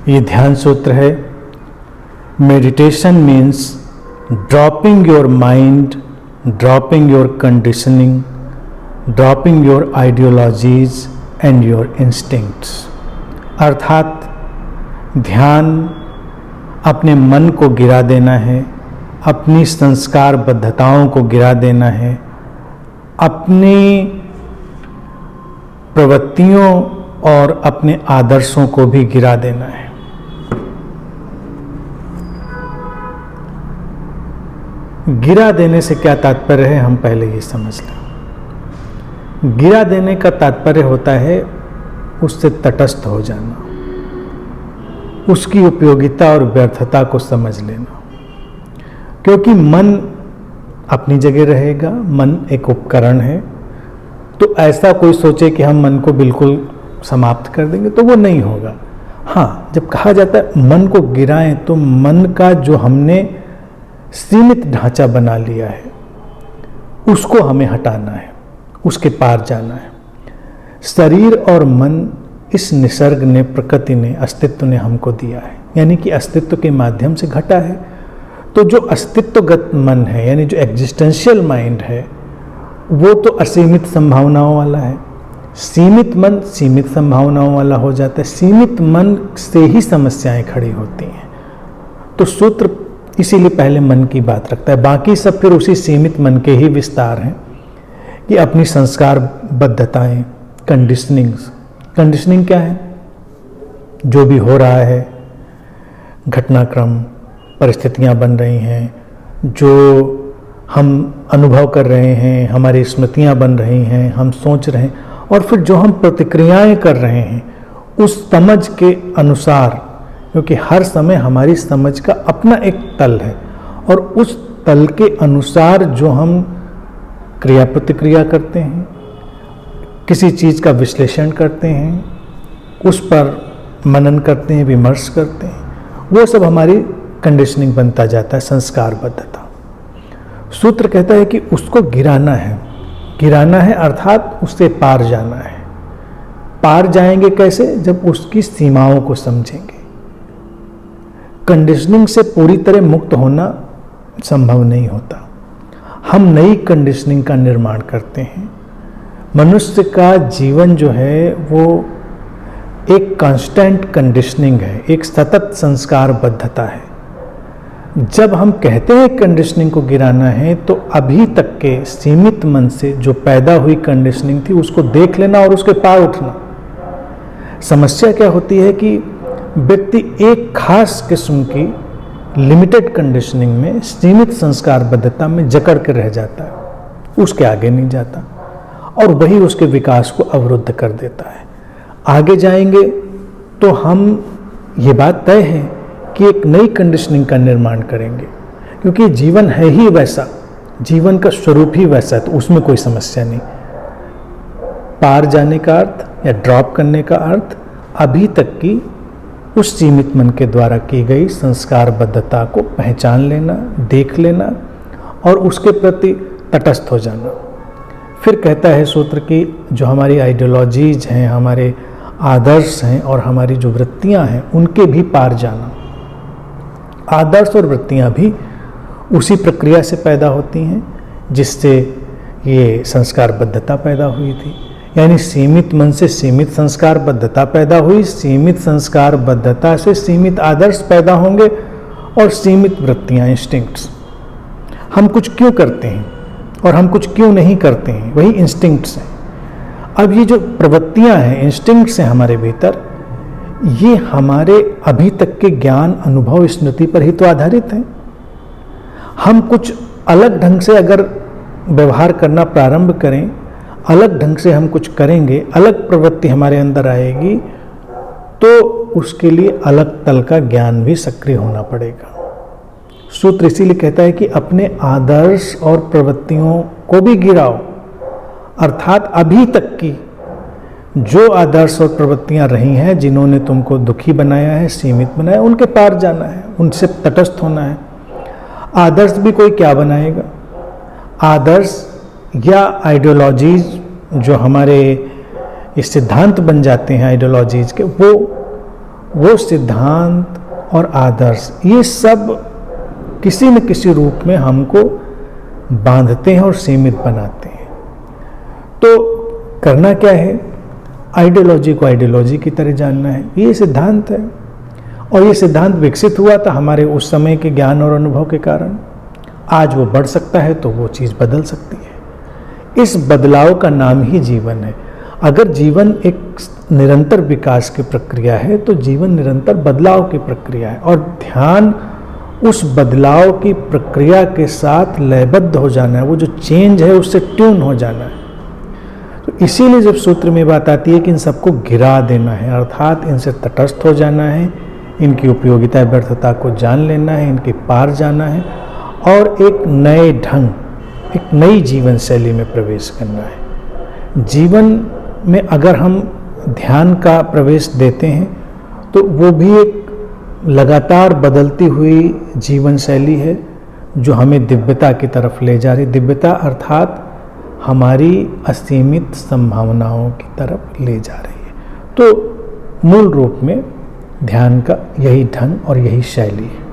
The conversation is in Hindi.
ये ध्यान सूत्र है। Meditation means dropping your mind, dropping your conditioning, dropping your ideologies and your instincts. अर्थात ध्यान अपने मन को गिरा देना है, अपनी संस्कार बद्धताओं को गिरा देना है, अपनी प्रवृत्तियों और अपने आदर्शों को भी गिरा देना है। गिरा देने से क्या तात्पर्य है, हम पहले ये समझ लें। गिरा देने का तात्पर्य होता है उससे तटस्थ हो जाना, उसकी उपयोगिता और व्यर्थता को समझ लेना। क्योंकि मन अपनी जगह रहेगा, मन एक उपकरण है, तो ऐसा कोई सोचे कि हम मन को बिल्कुल समाप्त कर देंगे तो वो नहीं होगा। हाँ, जब कहा जाता है मन को गिराएं, तो मन का जो हमने सीमित ढांचा बना लिया है उसको हमें हटाना है, उसके पार जाना है। शरीर और मन इस निसर्ग ने, प्रकृति ने, अस्तित्व ने हमको दिया है, यानी कि अस्तित्व के माध्यम से घटा है। तो जो अस्तित्वगत मन है, यानी जो एग्जिस्टेंशियल माइंड है, वो तो असीमित संभावनाओं वाला है। सीमित मन सीमित संभावनाओं वाला हो जाता है। सीमित मन से ही समस्याएं खड़ी होती हैं। तो सूत्र इसीलिए पहले मन की बात रखता है, बाकी सब फिर उसी सीमित मन के ही विस्तार हैं कि अपनी संस्कार बद्धताएं, कंडीशनिंग क्या है? जो भी हो रहा है, घटनाक्रम, परिस्थितियां बन रही हैं, जो हम अनुभव कर रहे हैं, हमारी स्मृतियां बन रही हैं, हम सोच रहे हैं, और फिर जो हम प्रतिक्रियाएं कर रहे हैं उस समझ के अनुसार, क्योंकि हर समय हमारी समझ का अपना एक तल है, और उस तल के अनुसार जो हम क्रिया प्रतिक्रिया करते हैं, किसी चीज़ का विश्लेषण करते हैं, उस पर मनन करते हैं, विमर्श करते हैं, वो सब हमारी कंडीशनिंग बनता जाता है, संस्कार बद्धता। सूत्र कहता है कि उसको गिराना है। गिराना है अर्थात उससे पार जाना है। पार जाएंगे कैसे? जब उसकी सीमाओं को समझेंगे। कंडीशनिंग से पूरी तरह मुक्त होना संभव नहीं होता। हम नई कंडीशनिंग का निर्माण करते हैं। मनुष्य का जीवन जो है वो एक कांस्टेंट कंडीशनिंग है, एक सतत संस्कार बद्धता है। जब हम कहते हैं कंडीशनिंग को गिराना है, तो अभी तक के सीमित मन से जो पैदा हुई कंडीशनिंग थी उसको देख लेना और उसके पार उठना। समस्या क्या होती है कि व्यक्ति एक खास किस्म की लिमिटेड कंडीशनिंग में, सीमित संस्कार बद्धता में जकड़ कर रह जाता है, उसके आगे नहीं जाता, और वही उसके विकास को अवरुद्ध कर देता है। आगे जाएंगे तो हम, ये बात तय है कि एक नई कंडीशनिंग का निर्माण करेंगे, क्योंकि जीवन है ही वैसा, जीवन का स्वरूप ही वैसा है, तो उसमें कोई समस्या नहीं। पार जाने का अर्थ या ड्रॉप करने का अर्थ अभी तक की उस सीमित मन के द्वारा की गई संस्कार बद्धता को पहचान लेना, देख लेना और उसके प्रति तटस्थ हो जाना। फिर कहता है सूत्र की जो हमारी आइडियोलॉजीज हैं, हमारे आदर्श हैं और हमारी जो वृत्तियां हैं, उनके भी पार जाना। आदर्श और वृत्तियां भी उसी प्रक्रिया से पैदा होती हैं जिससे ये संस्कार बद्धता पैदा हुई थी। यानी सीमित मन से सीमित संस्कार बद्धता पैदा हुई, सीमित संस्कार बद्धता से सीमित आदर्श पैदा होंगे और सीमित वृत्तियां, इंस्टिंक्ट्स। हम कुछ क्यों करते हैं और हम कुछ क्यों नहीं करते हैं, वही इंस्टिंक्ट्स हैं। अब ये जो प्रवृत्तियां हैं, इंस्टिंक्ट्स हैं हमारे भीतर, ये हमारे अभी तक के ज्ञान, अनुभव, स्मृति पर ही तो आधारित हैं। हम कुछ अलग ढंग से अगर व्यवहार करना प्रारंभ करें, अलग ढंग से हम कुछ करेंगे, अलग प्रवृत्ति हमारे अंदर आएगी, तो उसके लिए अलग तल का ज्ञान भी सक्रिय होना पड़ेगा। सूत्र इसीलिए कहता है कि अपने आदर्श और प्रवृत्तियों को भी गिराओ, अर्थात अभी तक की जो आदर्श और प्रवृत्तियां रही हैं, जिन्होंने तुमको दुखी बनाया है, सीमित बनाया, उनके पार जाना है, उनसे तटस्थ होना है। आदर्श भी कोई क्या बनाएगा? आदर्श या आइडियोलॉजीज जो हमारे ये सिद्धांत बन जाते हैं आइडियोलॉजीज के, वो वो सिद्धांत और आदर्श, ये सब किसी न किसी रूप में हमको बांधते हैं और सीमित बनाते हैं। तो करना क्या है? आइडियोलॉजी को आइडियोलॉजी की तरह जानना है। ये सिद्धांत है, और ये सिद्धांत विकसित हुआ था हमारे उस समय के ज्ञान और अनुभव के कारण। आज वो बढ़ सकता है तो वो चीज़ बदल सकती है। इस बदलाव का नाम ही जीवन है। अगर जीवन एक निरंतर विकास की प्रक्रिया है तो जीवन निरंतर बदलाव की प्रक्रिया है, और ध्यान उस बदलाव की प्रक्रिया के साथ लयबद्ध हो जाना है। वो जो चेंज है उससे ट्यून हो जाना है। तो इसीलिए जब सूत्र में बात आती है कि इन सबको गिरा देना है, अर्थात इनसे तटस्थ हो जाना है, इनकी उपयोगिता व्यर्थता को जान लेना है, इनके पार जाना है और एक नए ढंग, एक नई जीवन शैली में प्रवेश करना है। जीवन में अगर हम ध्यान का प्रवेश देते हैं तो वो भी एक लगातार बदलती हुई जीवन शैली है जो हमें दिव्यता की तरफ ले जा रही। दिव्यता अर्थात हमारी असीमित संभावनाओं की तरफ ले जा रही है। तो मूल रूप में ध्यान का यही ढंग और यही शैली है।